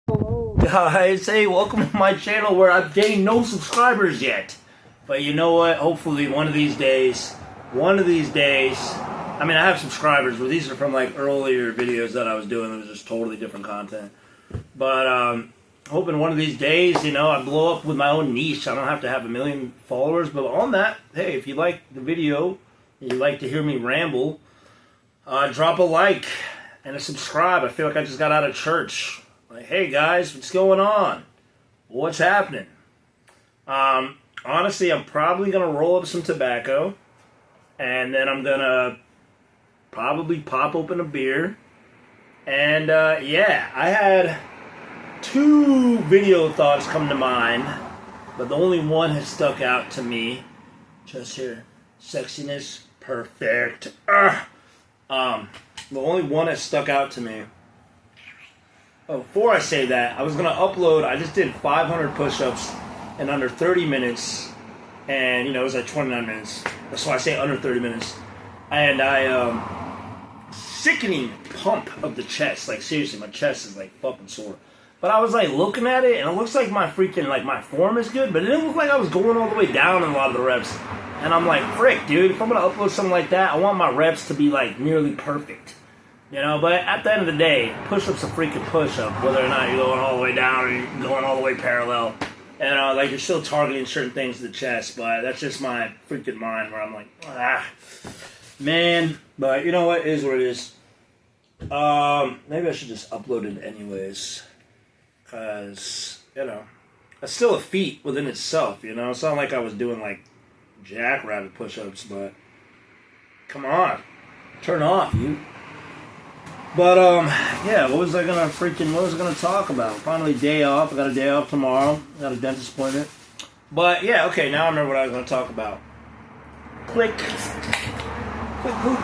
Hello guys, hey, welcome to my channel where I've gained no subscribers yet. But you know what, hopefully one of these days, I mean I have subscribers, but these are from like earlier videos that I was doing that was just totally different content. But hoping one of these days, I blow up with my own niche. I don't have to have a million followers, but on that, hey, if you like the video, and you like to hear me ramble, drop a like and a subscribe. I feel like I just got out of church. Like, hey guys, what's going on? What's happening? Honestly, I'm probably gonna roll up some tobacco, and then I'm gonna probably pop open a beer. And yeah, I had two video thoughts come to mind, but the only one has stuck out to me. Just here, sexiness, perfect. The only one that stuck out to me. Oh, before I say that, I was going to upload, I just did 500 push-ups in under 30 minutes, and, it was like 29 minutes. That's why I say under 30 minutes. And sickening pump of the chest. Like, seriously, my chest is, like, fucking sore. But I was, like, looking at it, and it looks like my freaking, like, my form is good, but it didn't look like I was going all the way down in a lot of the reps. And I'm like, frick, dude, if I'm going to upload something like that, I want my reps to be, like, nearly perfect. But at the end of the day, push-up's a freaking push-up, whether or not you're going all the way down or you're going all the way parallel. And, like, you're still targeting certain things to the chest, but that's just my freaking mind where I'm like, man. But you know what? It is what it is. Maybe I should just upload it anyways. Because, it's still a feat within itself, It's not like I was doing, like, jackrabbit push-ups, but come on. Turn off, you. But, yeah, what was I gonna talk about? Finally, day off. I got a day off tomorrow. I got a dentist appointment. But, yeah, okay, now I remember what I was gonna talk about. Click. Click, hook.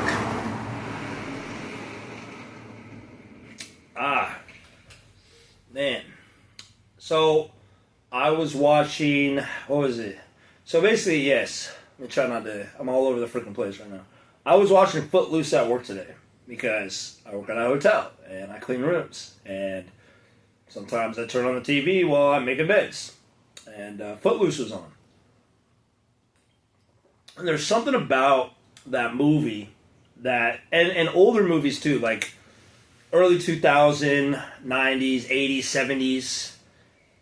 Man. So, I was watching, what was it? So, basically, yes. Let me try not to, I'm all over the freaking place right now. I was watching Footloose at work today. Because I work at a hotel, and I clean rooms, and sometimes I turn on the TV while I'm making beds, and Footloose was on. And there's something about that movie that, and older movies too, like early 2000s, 90s, 80s, 70s,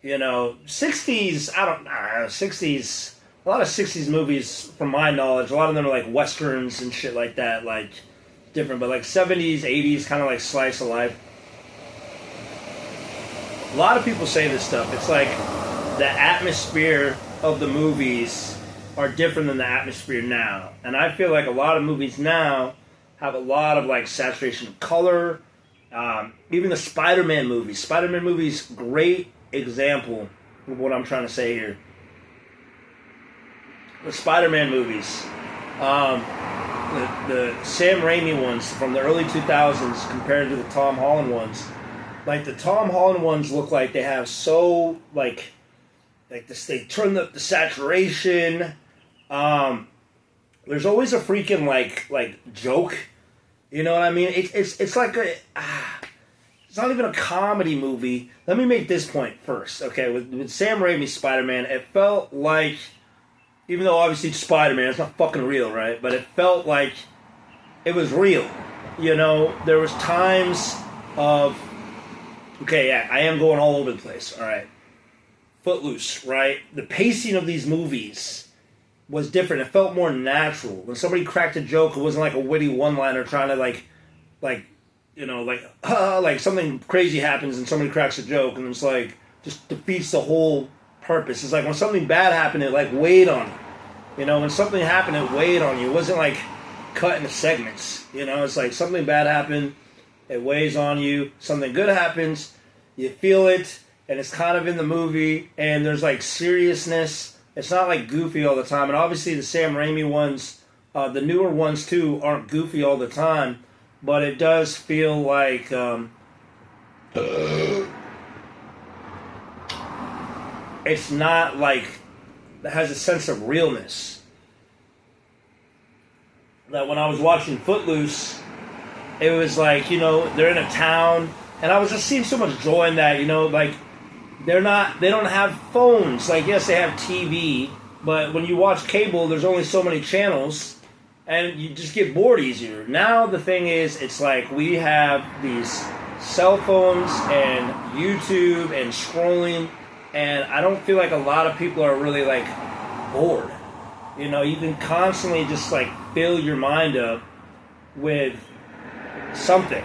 60s, 60s, a lot of 60s movies, from my knowledge, a lot of them are like westerns and shit like that, like, different, but like 70s, 80s, kind of like slice of life. A lot of people say this stuff. It's like the atmosphere of the movies are different than the atmosphere now. And I feel like a lot of movies now have a lot of like saturation of color. Even the Spider-Man movies. Spider-Man movies, great example of what I'm trying to say here. The Spider-Man movies. The Sam Raimi ones from the early 2000s compared to the Tom Holland ones. Like, the Tom Holland ones look like they have so, like this, they turn up the saturation. There's always a freaking, like joke. You know what I mean? It's like it's not even a comedy movie. Let me make this point first, okay? With Sam Raimi's Spider-Man, it felt like, even though obviously it's Spider-Man, it's not fucking real, right? But it felt like it was real. There was times of, okay, yeah, I am going all over the place, all right. Footloose, right? The pacing of these movies was different. It felt more natural. When somebody cracked a joke, it wasn't like a witty one-liner trying to like something crazy happens and somebody cracks a joke and it's like, just defeats the whole purpose. It's like when something bad happened, it like weighed on you. When something happened, it weighed on you. It wasn't like cut into segments. It's like something bad happened, it weighs on you. Something good happens, you feel it, and it's kind of in the movie, and there's like seriousness. It's not like goofy all the time. And obviously the Sam Raimi ones, the newer ones too, aren't goofy all the time, but it does feel like it's not like, it has a sense of realness. That when I was watching Footloose, it was like, they're in a town, And I was just seeing so much joy in that, like they don't have phones. Like, yes, they have TV, but when you watch cable, there's only so many channels, and you just get bored easier. Now the thing is, it's like we have these cell phones and YouTube and scrolling, and I don't feel like a lot of people are really like bored. You can constantly just like fill your mind up with something,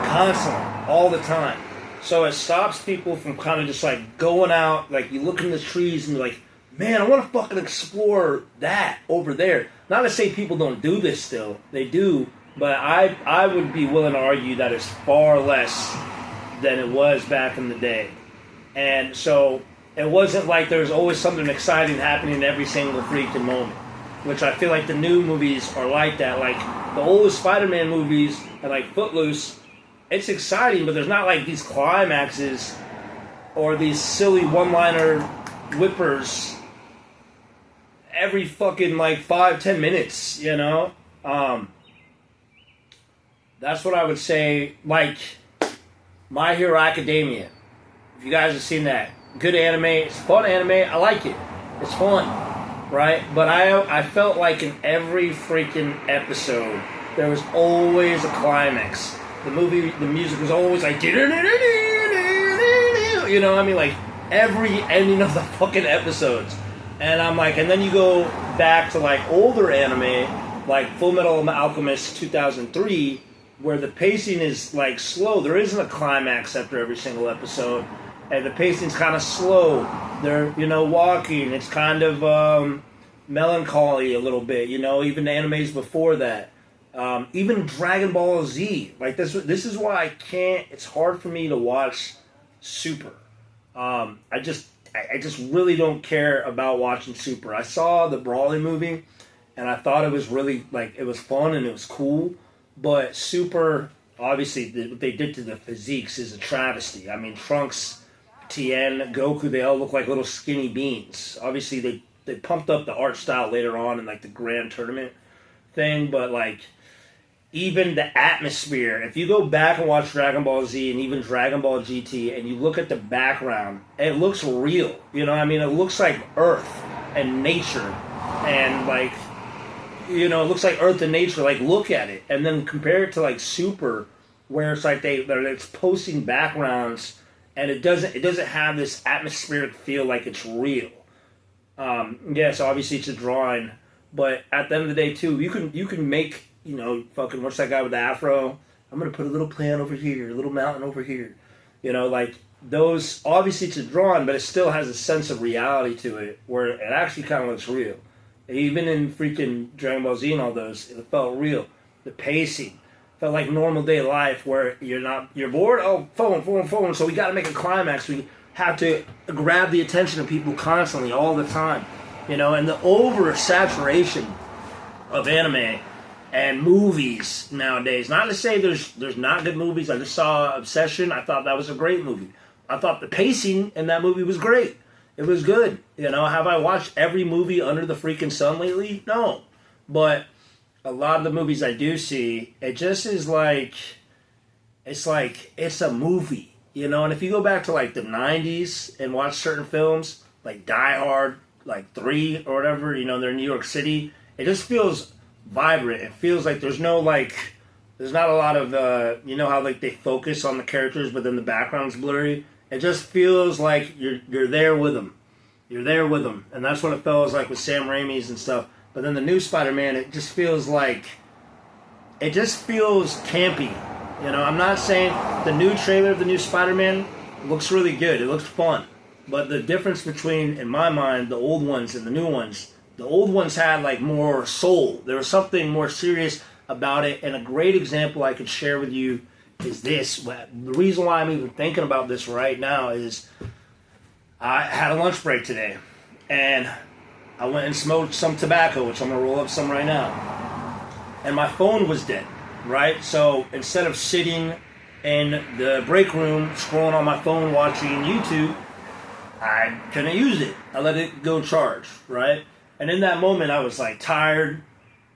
constantly, all the time. So it stops people from kind of just like going out, like you look in the trees and you're like, man, I want to fucking explore that over there. Not to say people don't do this still, they do, but I would be willing to argue that it's far less than it was back in the day. And so it wasn't like there was always something exciting happening every single freaking moment, which I feel like the new movies are like that. Like the old Spider-Man movies and like Footloose, it's exciting, but there's not like these climaxes or these silly one-liner whippers every fucking like 5-10 minutes, That's what I would say. Like My Hero Academia, if you guys have seen that, good anime. It's fun anime. I like it. It's fun, right? But I felt like in every freaking episode there was always a climax. The music was always like, like every ending of the fucking episodes. And I'm like, and then you go back to like older anime, like Full Metal Alchemist 2003, where the pacing is like slow. There isn't a climax after every single episode, and the pacing's kind of slow. They're walking. It's kind of melancholy a little bit. Even the animes before that. Even Dragon Ball Z, like this is why I can't. It's hard for me to watch Super. I just really don't care about watching Super. I saw the Brawley movie, and I thought it was really like it was fun and it was cool. But Super, obviously, what they did to the physiques is a travesty. I mean, Trunks, Tien, Goku, they all look like little skinny beans. Obviously, they pumped up the art style later on in like the Grand Tournament thing, but like. Even the atmosphere, if you go back and watch Dragon Ball Z and even Dragon Ball GT and you look at the background, it looks real. It looks like Earth and nature. And like, it looks like Earth and nature. Like, look at it. And then compare it to like Super, where it's like it's posting backgrounds and it doesn't have this atmospheric feel like it's real. Yes, obviously it's a drawing, but at the end of the day too, you can make fucking what's that guy with the afro? I'm gonna put a little plant over here, a little mountain over here. Like those. Obviously, it's a drawing, but it still has a sense of reality to it, where it actually kind of looks real. Even in freaking Dragon Ball Z and all those, it felt real. The pacing felt like normal day life, where you're bored. Oh, phone. So we got to make a climax. We have to grab the attention of people constantly, all the time. And the oversaturation of anime and movies nowadays. Not to say there's not good movies. I just saw Obsession. I thought that was a great movie. I thought the pacing in that movie was great. It was good. Have I watched every movie under the freaking sun lately? No. But a lot of the movies I do see, it just is like it's a movie. And if you go back to like the 90s and watch certain films, like Die Hard, like 3 or whatever, they're in New York City, it just feels vibrant. It feels like there's not a lot of how like they focus on the characters but then the background's blurry. It just feels like you're there with them. You're there with them. And that's what it feels like with Sam Raimi's and stuff. But then the new Spider-Man, it just feels campy. I'm not saying the new trailer of the new Spider-Man looks really good. It looks fun. But the difference between, in my mind, the old ones and the new ones, the old ones had like more soul. There was something more serious about it. And a great example I could share with you is this. The reason why I'm even thinking about this right now is I had a lunch break today. And I went and smoked some tobacco, which I'm going to roll up some right now. And my phone was dead, right? So instead of sitting in the break room scrolling on my phone watching YouTube, I couldn't use it. I let it go charge, right? And in that moment, I was like tired,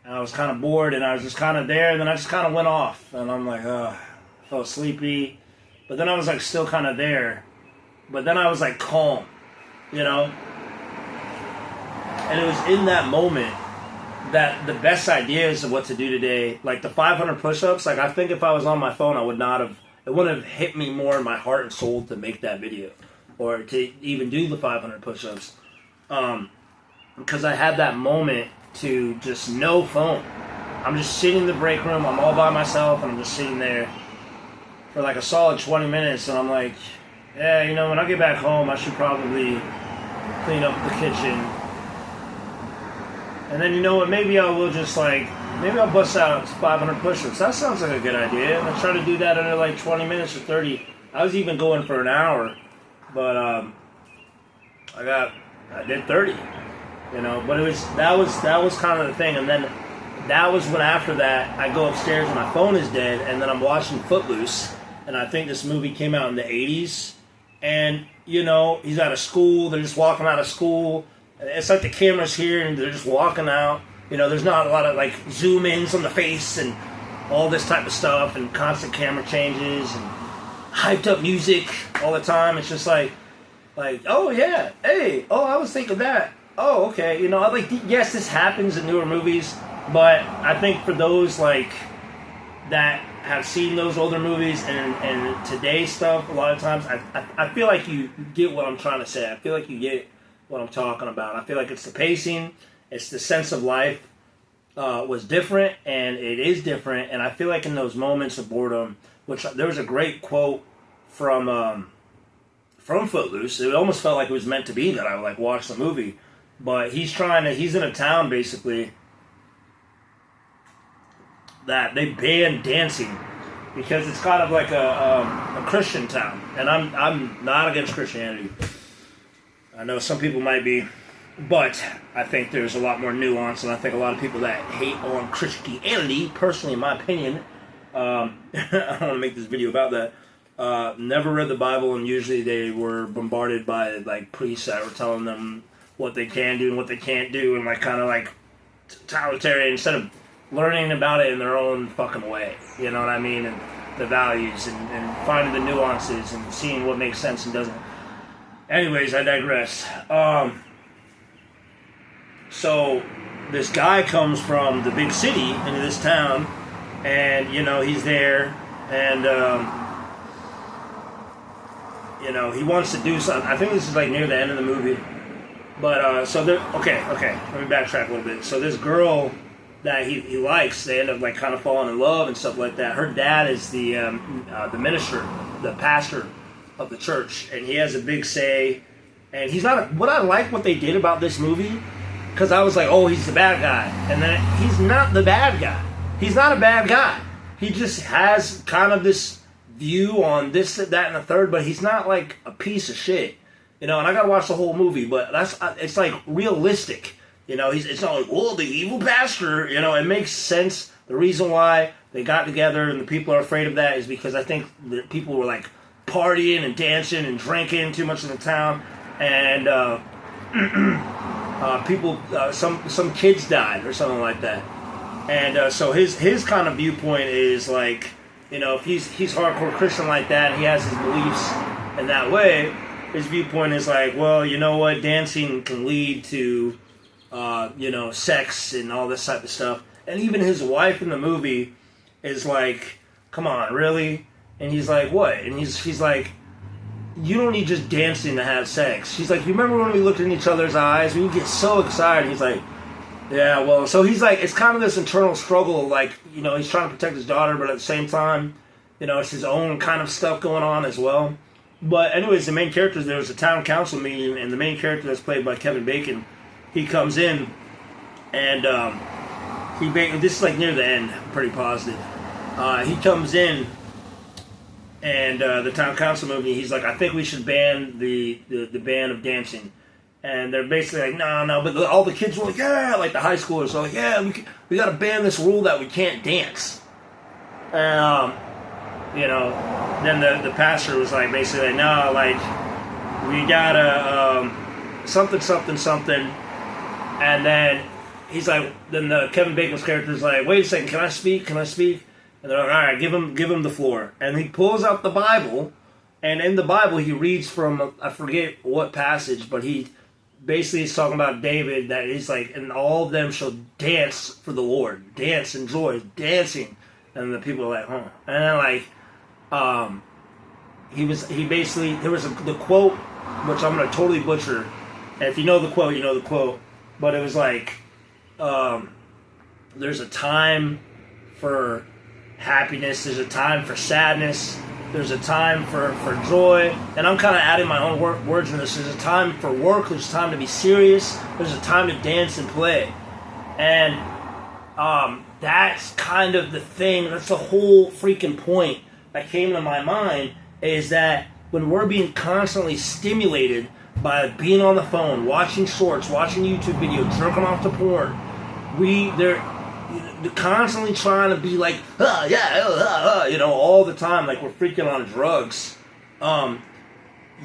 and I was kind of bored, and I was just kind of there, and then I just kind of went off. And I'm like, I felt sleepy. but then I was like still kind of there, but then I was like calm, you know? And it was in that moment that the best ideas of what to do today, like the 500 push-ups, like I think if I was on my phone, it wouldn't have hit me more in my heart and soul to make that video or to even do the 500 push-ups. Because I had that moment to just no phone. I'm just sitting in the break room, I'm all by myself, and I'm just sitting there for like a solid 20 minutes, and I'm like, yeah, you know, when I get back home, I should probably clean up the kitchen. And then, you know what, maybe I'll bust out 500 push-ups. That sounds like a good idea. And I try to do that under like 20 minutes or 30. I was even going for an hour, but I did 30. You know, but that was kind of the thing. And then that was when after that I go upstairs and my phone is dead, and then I'm watching Footloose, and I think this movie came out in the 80s. And you know, he's out of school. They're just walking out of school. It's like the camera's here and they're just walking out. You know, there's not a lot of like zoom ins on the face and all this type of stuff and constant camera changes and hyped up music all the time. It's just like, oh yeah, hey, oh I was thinking that. Oh, okay. You know, like, yes, this happens in newer movies, but I think for those like that have seen those older movies and today's stuff, a lot of times I feel like you get what I'm trying to say. I feel like you get what I'm talking about. I feel like it's the pacing, it's the sense of life was different, and it is different. And I feel like in those moments of boredom, which there was a great quote from Footloose. It almost felt like it was meant to be that I would like watch the movie. But he's in a town basically that they ban dancing because it's kind of like a Christian town, and I'm not against Christianity. I know some people might be, but I think there's a lot more nuance, and I think a lot of people that hate on Christianity, personally in my opinion, I don't want to make this video about that, never read the Bible, and usually they were bombarded by like priests that were telling them what they can do and what they can't do, and like kind of like totalitarian instead of learning about it in their own fucking way, you know what I mean, and the values and finding the nuances and seeing what makes sense and doesn't. Anyways, I digress. So this guy comes from the big city into this town, and you know he's there, and you know he wants to do something. I think this is like near the end of the movie, but so there. Okay. Let me backtrack a little bit. So this girl that he likes, they end up like kind of falling in love and stuff like that. Her dad is the minister, the pastor of the church, and he has a big say. And he's not what they did about this movie, because I was like, oh, he's the bad guy, and then he's not the bad guy. He's not a bad guy. He just has kind of this view on this, that, and the third, but he's not like a piece of shit, you know. And I gotta watch the whole movie, but it's like realistic, you know. It's not like, oh, the evil pastor, you know. It makes sense. The reason why they got together and the people are afraid of that is because I think the people were like partying and dancing and drinking too much in the town, and some kids died or something like that. And so his kind of viewpoint is like, you know, if he's hardcore Christian like that, and he has his beliefs in that way, his viewpoint is like, well, you know what, dancing can lead to you know, sex and all this type of stuff. And even his wife in the movie is like, come on, really? And he's like, what? And he's like, you don't need just dancing to have sex. She's like, you remember when we looked in each other's eyes? We would get so excited. He's like, yeah, well, so he's like, it's kind of this internal struggle, like, you know, he's trying to protect his daughter, but at the same time, you know, it's his own kind of stuff going on as well. But anyways, the main characters, there was a town council meeting, and the main character that's played by Kevin Bacon, he comes in, and this is like near the end, pretty positive. He comes in, and the town council meeting, he's like, I think we should ban the ban of dancing. And they're basically like, no, but all the kids were like, yeah, like the high schoolers are like, yeah, we got to ban this rule that we can't dance. And, you know, then the pastor was like, basically like, no, like, we got to something. And then he's like, then the Kevin Bacon's character is like, wait a second, can I speak? And they're like, all right, give him the floor. And he pulls out the Bible, And in the Bible, he reads from, I forget what passage, but he basically is talking about David, that he's like, and all of them shall dance for the Lord. Dance and joy, dancing. And the people are like, huh. And then he basically, there was the quote, which I'm going to totally butcher. And if you know the quote, you know the quote. But it was like, there's a time for happiness, there's a time for sadness, there's a time for joy, and I'm kind of adding my own words in this. There's a time for work, there's a time to be serious, there's a time to dance and play. And that's kind of the thing, that's the whole freaking point that came to my mind, is that when we're being constantly stimulated by being on the phone, watching shorts, watching YouTube videos, jerking off to porn, they're constantly trying to be like, all the time, like we're freaking on drugs.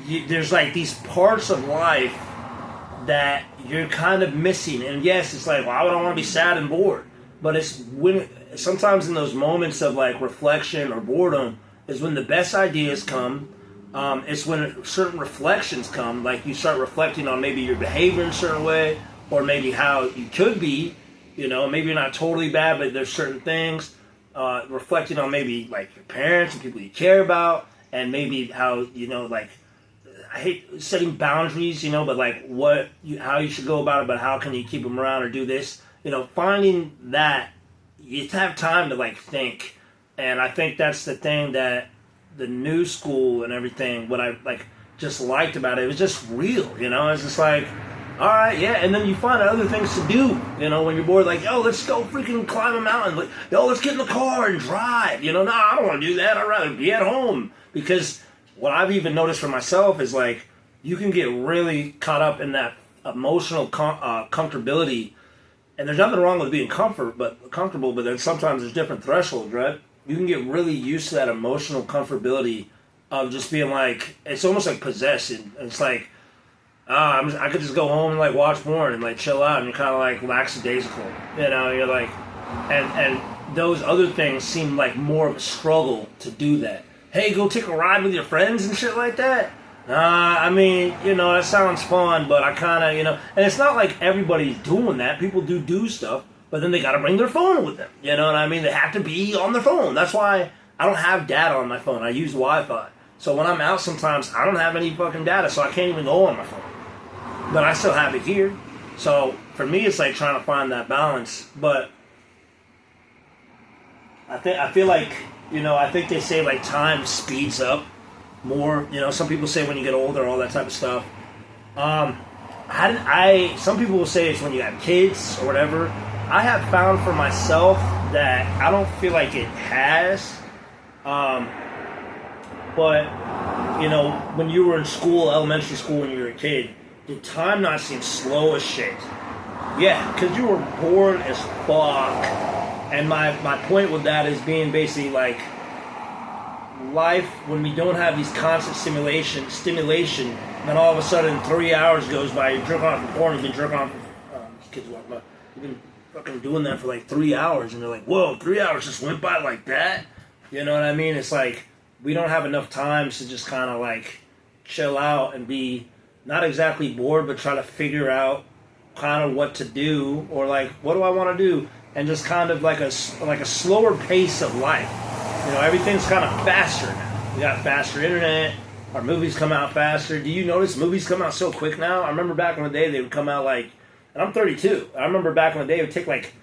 There's like these parts of life that you're kind of missing. And yes, it's like, why would I want to be sad and bored? But it's when, sometimes in those moments of like reflection or boredom, is when the best ideas come. It's when certain reflections come, like you start reflecting on maybe your behavior in a certain way, or maybe how you could be. Maybe you're not totally bad, but there's certain things. Reflecting on maybe like your parents and people you care about, and maybe how, like, I hate setting boundaries, but like how you should go about it, but how can you keep them around or do this? Finding that, you have time to like think. And I think that's the thing that the new school and everything, what I like just liked about it, it was just real, it's just like, all right, yeah, and then you find other things to do, when you're bored, like, yo, let's go freaking climb a mountain, like, yo, let's get in the car and drive, no, I don't want to do that, I'd rather be at home, because what I've even noticed for myself is, like, you can get really caught up in that emotional comfortability, and there's nothing wrong with being comfortable, but then sometimes there's different thresholds, right? You can get really used to that emotional comfortability of just being like, it's almost like possession, it's like, I could just go home and like watch porn and like chill out, and you're kind of like lackadaisical, you're like, and those other things seem like more of a struggle to do that. Hey, go take a ride with your friends and shit like that. I mean, that sounds fun, but I kind of, and it's not like everybody's doing that. People do stuff, but then they got to bring their phone with them. You know what I mean? They have to be on their phone. That's why I don't have data on my phone. I use Wi-Fi. So when I'm out sometimes, I don't have any fucking data, so I can't even go on my phone. But I still have it here. So for me, it's like trying to find that balance. But I feel like, I think they say like time speeds up more. Some people say when you get older, all that type of stuff. Some people will say it's when you have kids or whatever. I have found for myself that I don't feel like it has. But, when you were in school, elementary school, when you were a kid, did time not seem slow as shit? Yeah, because you were bored as fuck. And my point with that is being basically like, life, when we don't have these constant stimulation, and then all of a sudden 3 hours goes by, you're jerking off the porn, you've been jerking off, these kids walking by, you've been fucking doing that for like 3 hours, and they're like, whoa, 3 hours just went by like that? You know what I mean? It's like, we don't have enough time to just kind of like chill out and be not exactly bored, but try to figure out kind of what to do, or like, what do I want to do? And just kind of like a slower pace of life. Everything's kind of faster now. We got faster internet. Our movies come out faster. Do you notice movies come out so quick now? I remember back in the day they would come out like, and I'm 32. I remember back in the day it would take like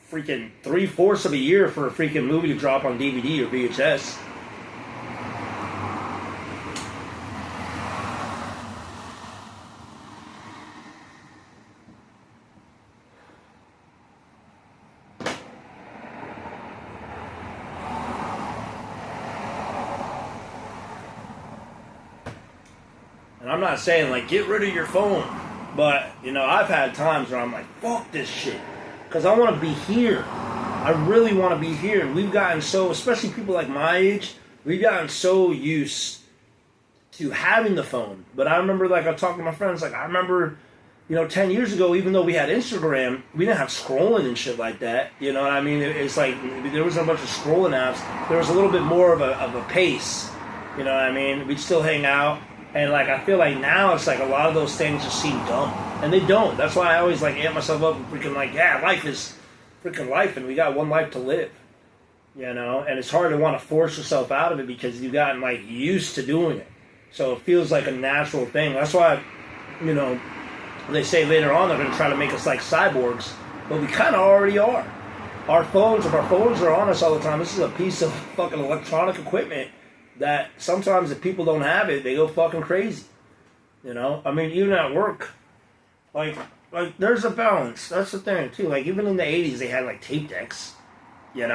freaking 3/4 of a year for a freaking movie to drop on DVD or VHS. And I'm not saying, like, get rid of your phone. But, I've had times where I'm like, fuck this shit. Because I want to be here. I really want to be here. And we've gotten so, especially people like my age, we've gotten so used to having the phone. But I remember, like, I talked to my friends, like, I remember 10 years ago, even though we had Instagram, we didn't have scrolling and shit like that. You know what I mean? It's like there was a bunch of scrolling apps. There was a little bit more of a pace. You know what I mean? We'd still hang out. And like I feel like now it's like a lot of those things just seem dumb. And they don't. That's why I always like amp myself up and freaking like, yeah, life is freaking life and we got one life to live. You know? And it's hard to want to force yourself out of it because you've gotten like used to doing it. So it feels like a natural thing. That's why, they say later on they're going to try to make us like cyborgs, but we kind of already are. If our phones are on us all the time, this is a piece of fucking electronic equipment that sometimes if people don't have it, they go fucking crazy. I mean, even at work, like there's a balance. That's the thing too. Like even in the 80s, they had like tape decks. Maybe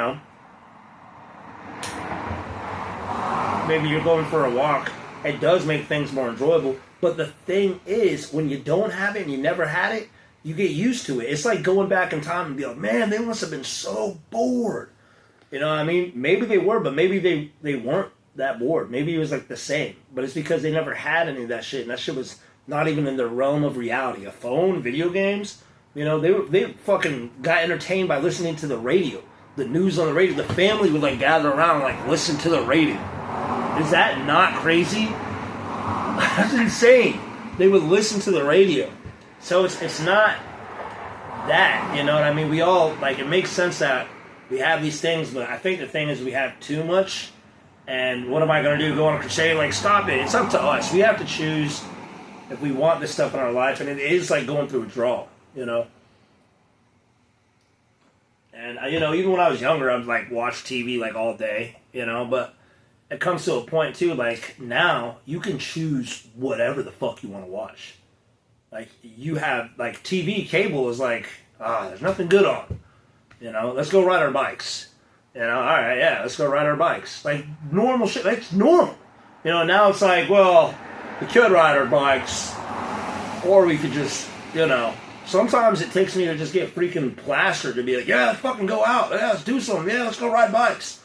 you're going for a walk. It does make things more enjoyable. But the thing is, when you don't have it and you never had it, you get used to it. It's like going back in time and be like, man, they must have been so bored. You know what I mean? Maybe they were, but maybe they weren't that bored. Maybe it was like the same. But it's because they never had any of that shit. And that shit was not even in their realm of reality. A phone, video games, they fucking got entertained by listening to the radio. The news on the radio. The family would like gather around and like listen to the radio. Is that not crazy? That's insane. They would listen to the radio. So it's not that, you know what I mean? We all, like, it makes sense that we have these things, but I think the thing is we have too much. And what am I going to do? Go on a crusade? Like, stop it. It's up to us. We have to choose if we want this stuff in our life. And it is like going through a draw, And, even when I was younger, I would, like, watch TV, like, all day, but it comes to a point, too, like, now you can choose whatever the fuck you want to watch. Like, you have, like, TV, cable is like, there's nothing good on. Let's go ride our bikes. All right, yeah, let's go ride our bikes. Like, normal shit, that's normal. Now it's like, well, we could ride our bikes, or we could just, sometimes it takes me to just get freaking plastered to be like, yeah, let's fucking go out. Yeah, let's do something. Yeah, let's go ride bikes.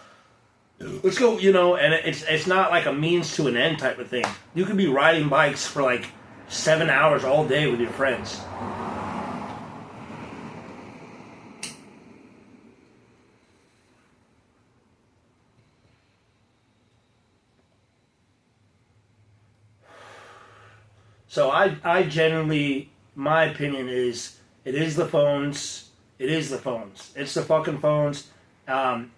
Let's go, and it's not like a means to an end type of thing. You could be riding bikes for like 7 hours all day with your friends. So I generally, my opinion is, it is the phones. It is the phones. It's the fucking phones.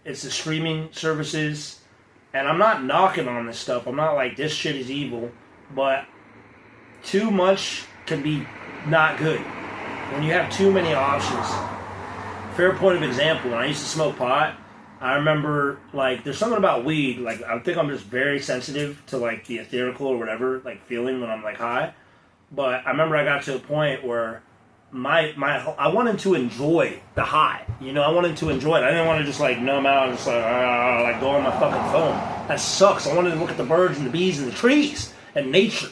It's the streaming services, and I'm not knocking on this stuff. I'm not like, this shit is evil, but too much can be not good. When you have too many options. Fair point of example, when I used to smoke pot, I remember, like, there's something about weed, like, I think I'm just very sensitive to, like, the ethereal or whatever, like, feeling when I'm, like, high, but I remember I got to a point where I wanted to enjoy the high. I wanted to enjoy it. I didn't want to just like numb out and just like go on my fucking phone. That sucks. I wanted to look at the birds and the bees and the trees and nature.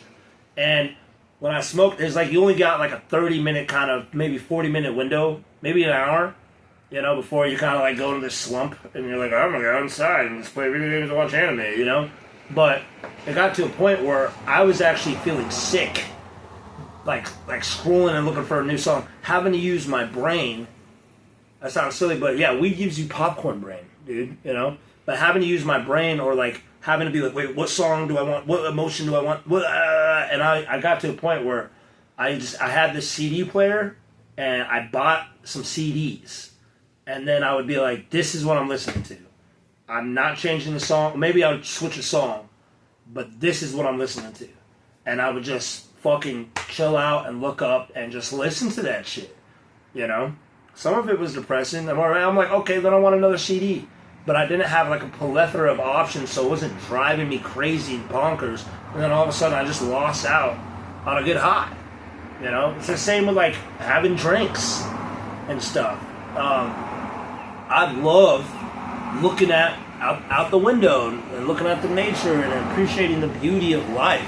And when I smoked, it's like you only got like a 30-minute kind of, maybe 40-minute window, maybe an hour, before you kind of like go into this slump and you're like, I'm going to go inside and just play video games and watch anime, But it got to a point where I was actually feeling sick. Like scrolling and looking for a new song, having to use my brain. That sounds silly, but yeah, weed gives you popcorn brain, dude, But having to use my brain, or like having to be like, wait, what song do I want? What emotion do I want? And I got to a point where I had this CD player, and I bought some CDs, and then I would be like, this is what I'm listening to. I'm not changing the song. Maybe I would switch a song, but this is what I'm listening to, and I would just fucking chill out and look up and just listen to that shit, Some of it was depressing. I'm like, okay, then I want another CD. But I didn't have like a plethora of options, so it wasn't driving me crazy and bonkers. And then all of a sudden I just lost out on a good high. It's the same with like having drinks and stuff. I love looking out the window and looking at the nature and appreciating the beauty of life.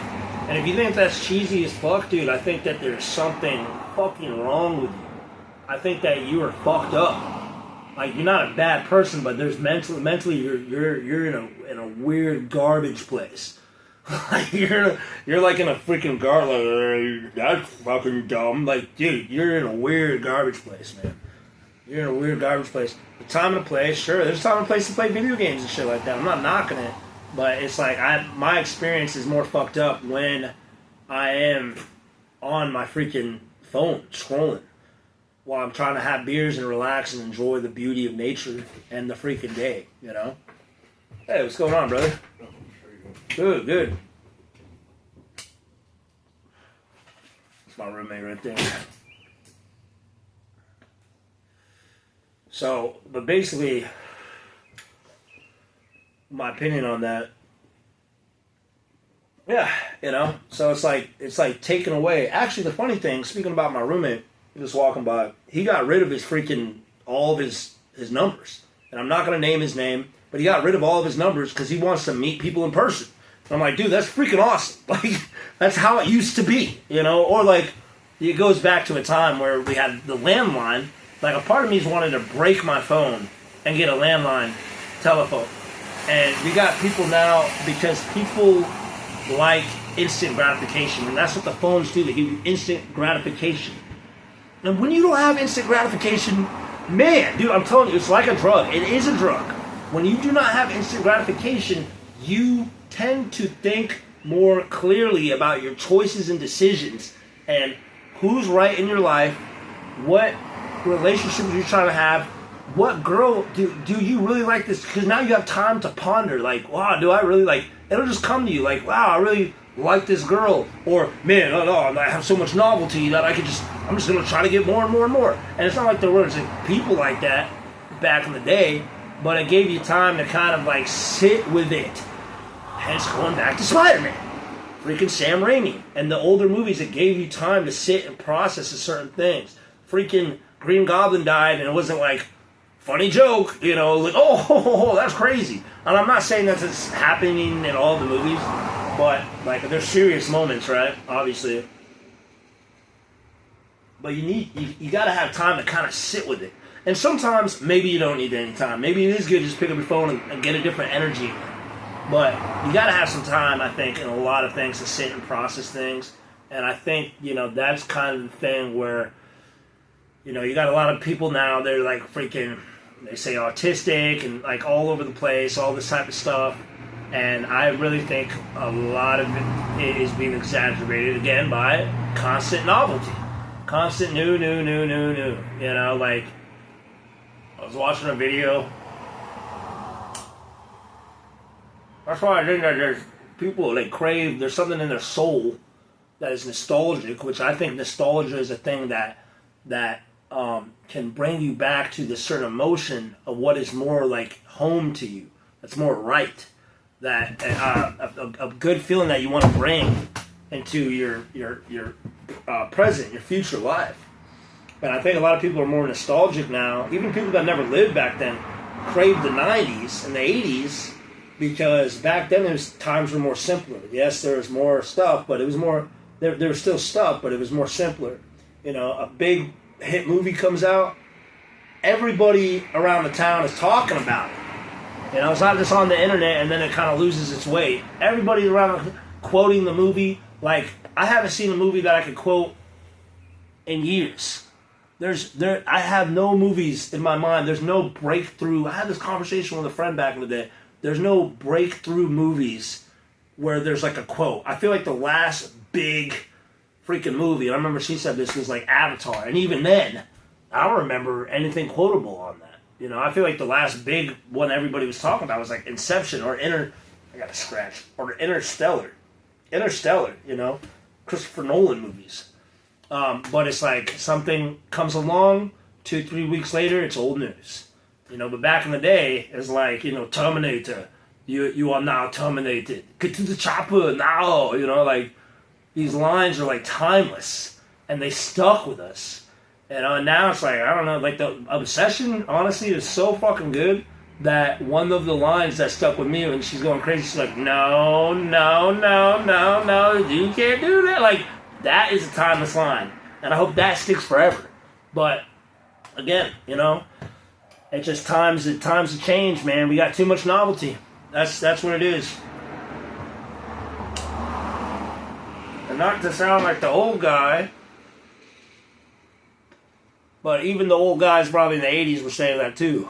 And if you think that's cheesy as fuck, dude, I think that there's something fucking wrong with you. I think that you are fucked up. Like, you're not a bad person, but there's mentally you're in a weird garbage place. Like you're like in a freaking garbage. Like, that's fucking dumb. Like, dude, you're in a weird garbage place, man. You're in a weird garbage place. The time and the place, sure. There's time and place to play video games and shit like that. I'm not knocking it, but it's like my experience is more fucked up when I am on my freaking phone scrolling while I'm trying to have beers and relax and enjoy the beauty of nature and the freaking day. You know. Hey, what's going on, brother? Good, good. That's my roommate right there. So, but basically, my opinion on that, yeah, you know. So it's like taken away. Actually, the funny thing, speaking about my roommate, just walking by, he got rid of his freaking all of his numbers, and I'm not gonna name his name, but he got rid of all of his numbers because he wants to meet people in person. And I'm like, dude, that's freaking awesome. Like, that's how it used to be, you know. Or like, it goes back to a time where we had the landline. Like, a part of me's wanted to break my phone and get a landline telephone. And we got people now because people like instant gratification. And that's what the phones do. They give you instant gratification. And when you don't have instant gratification, man, dude, I'm telling you, it's like a drug. It is a drug. When you do not have instant gratification, you tend to think more clearly about your choices and decisions and who's right in your life, what relationships you're trying to have, what girl do you really like this, because now you have time to ponder, like, wow, do I really like, it'll just come to you, like, wow, I really like this girl, or, man, oh, no, I have so much novelty that I'm just going to try to get more and more and more, and it's not like there weren't people like that back in the day, but it gave you time to kind of, like, sit with it, hence going back to Spider-Man, freaking Sam Raimi, and the older movies, it gave you time to sit and process certain things. Freaking Green Goblin died, and it wasn't like, funny joke, you know, like, oh, that's crazy. And I'm not saying that it's happening in all the movies, but, like, there's serious moments, right? Obviously. But you gotta have time to kind of sit with it. And sometimes, maybe you don't need any time. Maybe it is good to just pick up your phone and get a different energy. But you gotta have some time, I think, in a lot of things to sit and process things. And I think, you know, that's kind of the thing where, you know, you got a lot of people now, they're like freaking, they say autistic and like all over the place, all this type of stuff. And I really think a lot of it is being exaggerated again by constant novelty. Constant new. You know, like, I was watching a video. That's why I think that there's people, they crave, there's something in their soul that is nostalgic, which I think nostalgia is a thing that can bring you back to this certain emotion of what is more like home to you. That's more right. That a good feeling that you want to bring into your present, your future life. And I think a lot of people are more nostalgic now. Even people that never lived back then crave the 90s and the 80s because back then times were more simpler. Yes, there was more stuff, but it was more. There was still stuff, but it was more simpler. You know, a big hit movie comes out, everybody around the town is talking about it. You know, it's not just on the internet and then it kind of loses its weight. Everybody around quoting the movie. Like, I haven't seen a movie that I could quote in years. I have no movies in my mind. There's no breakthrough. I had this conversation with a friend back in the day. There's no breakthrough movies where there's like a quote. I feel like the last big freaking movie, and I remember she said this was like Avatar, and even then, I don't remember anything quotable on that. You know, I feel like the last big one everybody was talking about was like Inception or Interstellar. Interstellar, you know, Christopher Nolan movies. But it's like something comes along, 2-3 weeks later, it's old news. You know, but back in the day, it's like, you know, Terminator. You are now terminated. Get to the chopper now. You know, like, these lines are like timeless, and they stuck with us. And now it's like, I don't know, like the obsession, honestly, is so fucking good that one of the lines that stuck with me when she's going crazy, she's like, no, you can't do that. Like, that is a timeless line. And I hope that sticks forever. But, again, you know, it's just times have changed, man. We got too much novelty. That's what it is. And not to sound like the old guy, but even the old guys probably in the 80s were saying that too.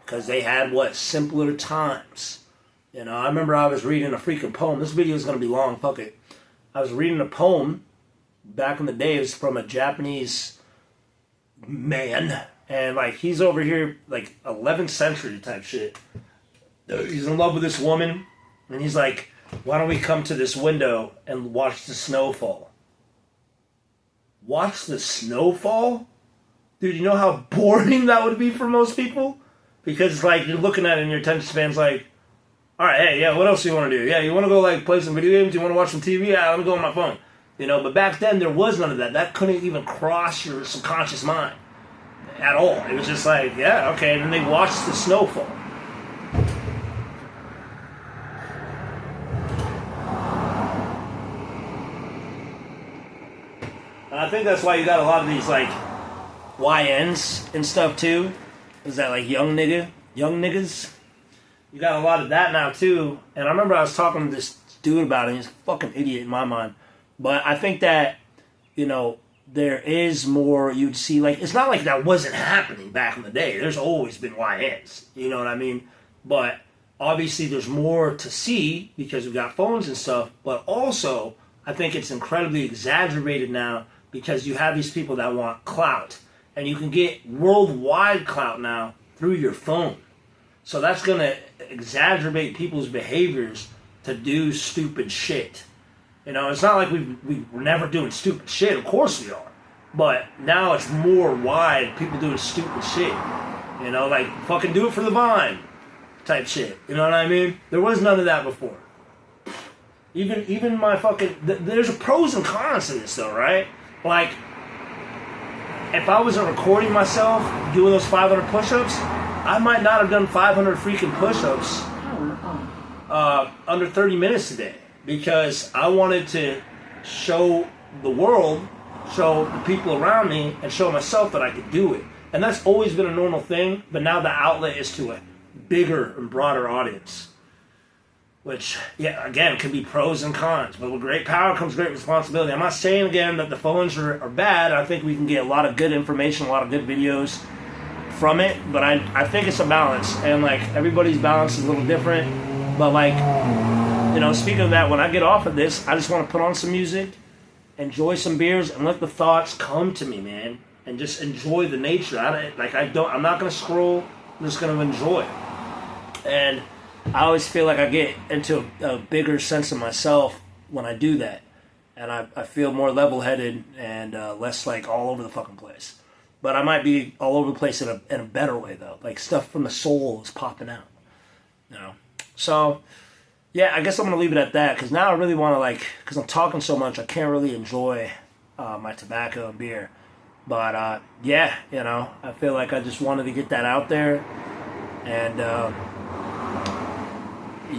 Because they had, simpler times. You know, I remember I was reading a freaking poem. This video is going to be long, fuck it. I was reading a poem back in the days from a Japanese man. And, he's over here, 11th century type shit. He's in love with this woman. And he's like, why don't we come to this window and watch the snow fall? Watch the snow fall? Dude, you know how boring that would be for most people? Because, you're looking at it and your attention span's like, alright, hey, yeah, what else do you want to do? Yeah, you want to go, play some video games? You want to watch some TV? Yeah, let me go on my phone. You know, but back then, there was none of that. That couldn't even cross your subconscious mind at all. It was just yeah, okay, and then they watched the snowfall. And I think that's why you got a lot of these, YNs and stuff, too. Is that, young niggas? You got a lot of that now, too. And I remember I was talking to this dude about it. He's a fucking idiot in my mind. But I think that, there is more you'd see. It's not like that wasn't happening back in the day. There's always been YNs. You know what I mean? But obviously there's more to see because we've got phones and stuff. But also, I think it's incredibly exaggerated now because you have these people that want clout. And you can get worldwide clout now through your phone. So that's going to exacerbate people's behaviors to do stupid shit. You know, it's not like we're never doing stupid shit. Of course we are. But now it's more wide, people doing stupid shit. You know, fucking do it for the Vine type shit. You know what I mean? There was none of that before. Even my fucking... There's a pros and cons to this, though, right? If I wasn't recording myself doing those 500 push-ups, I might not have done 500 freaking push-ups under 30 minutes today. Because I wanted to show the world, show the people around me, and show myself that I could do it. And that's always been a normal thing, but now the outlet is to a bigger and broader audience. Which, yeah, again, can be pros and cons. But with great power comes great responsibility. I'm not saying, again, that the phones are bad. I think we can get a lot of good information, a lot of good videos from it. But I think it's a balance. And, everybody's balance is a little different. But, speaking of that, when I get off of this, I just want to put on some music, enjoy some beers, and let the thoughts come to me, man. And just enjoy the nature. I'm not going to scroll. I'm just going to enjoy. And I always feel like I get into a bigger sense of myself when I do that. And I feel more level-headed and less all over the fucking place. But I might be all over the place in a better way, though. Stuff from the soul is popping out. You know? So, yeah, I guess I'm going to leave it at that. Because now I really want to, because I'm talking so much, I can't really enjoy my tobacco and beer. But, yeah, I feel like I just wanted to get that out there. And,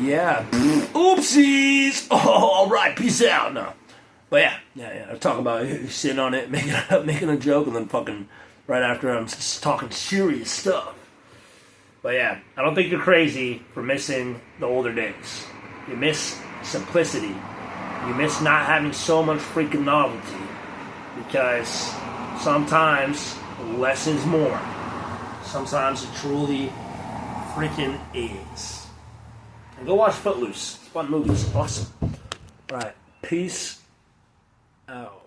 yeah. Oopsies! Oh, alright, peace out now. But yeah. I talk about sitting on it, making a joke, and then fucking right after I'm just talking serious stuff. But yeah, I don't think you're crazy for missing the older days. You miss simplicity. You miss not having so much freaking novelty. Because sometimes less is more. Sometimes it truly freaking is. And go watch Footloose. It's a fun movie. It's awesome. Alright. Peace out.